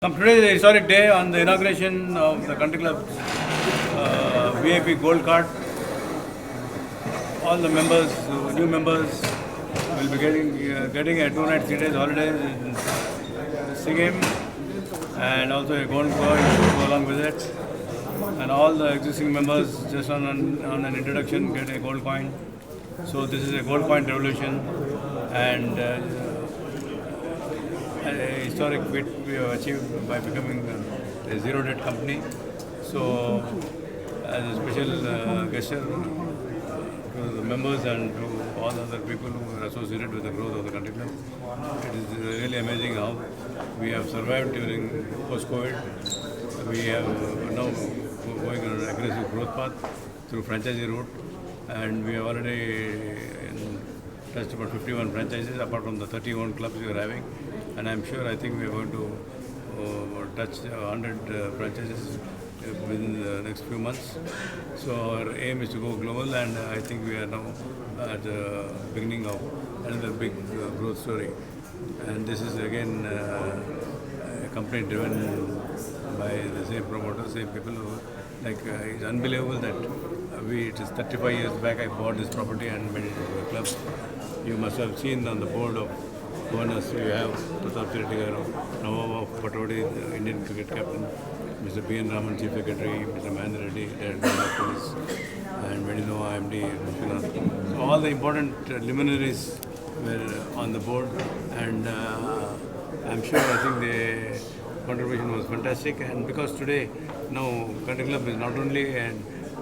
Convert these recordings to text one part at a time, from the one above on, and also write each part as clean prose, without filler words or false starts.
Today is a historic day on the inauguration of the country club VIP Gold Card. All the members, new members, will be getting a 2 night, 3 days holiday in Sea Game, and also a gold coin to go along with it. And all the existing members, just on an introduction, get a gold coin. So this is a gold coin revolution, and a historic feat we have achieved by becoming a zero debt company. So, as a special gesture to the members and to all other people who are associated with the growth of the country club, it is really amazing how we have survived during post-COVID. We have now going on an aggressive growth path through franchisee route, and we have already touched about 51 franchises apart from the 30 owned clubs we are having. And I'm sure, I think we are going to touch 100 franchises within the next few months. So our aim is to go global, and I think we are now at the beginning of another big growth story. And this is again a company driven by the same promoters, same people who, it's unbelievable that it is 35 years back I bought this property and made it into a club. You must have seen on the board of governors, we have Pratap Tirtigaru, Nawab Patodi, the Indian cricket captain, Mr. P. N. Raman, Chief Secretary, Mr. Mahendra Reddy, Director of Police, and Medinova, MD, Vishwanath. So all the important luminaries were on the board, and I'm sure, I think the contribution was fantastic. And because today, now Country Club is not only a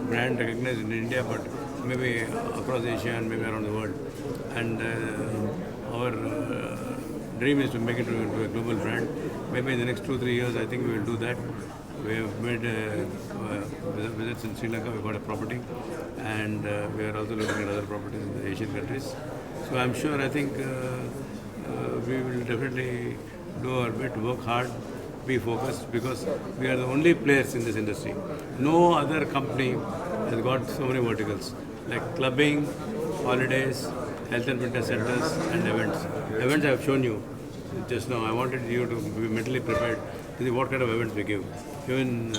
brand recognized in India, but maybe across Asia and maybe around the world. And our dream is to make it into a global brand. Maybe in the next 2-3 years, I think we will do that. We have made visits in Sri Lanka. We've got a property, and we are also looking at other properties in the Asian countries. So I'm sure, I think we will definitely do our bit, work hard, be focused, because we are the only players in this industry. No other company has got so many verticals like clubbing, holidays, health and fitness centers, and events. Events I have shown you just now. I wanted you to be mentally prepared to see what kind of events we give. Even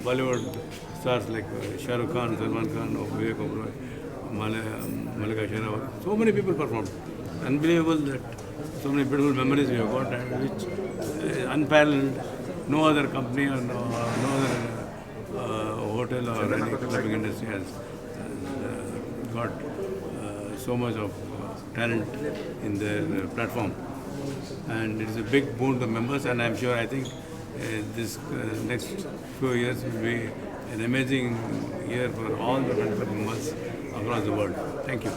Bollywood stars like Shah Rukh Khan, Salman Khan, Vivek Oberoi, Malika Sherawat. So many people performed. Unbelievable that so many beautiful memories we have got, and which is unparalleled. No other company or no other hotel or any clubbing industry has got so much of talent in their platform, and it is a big boon to the members. And I'm sure, I think this next few years will be an amazing year for all the members across the world. Thank you.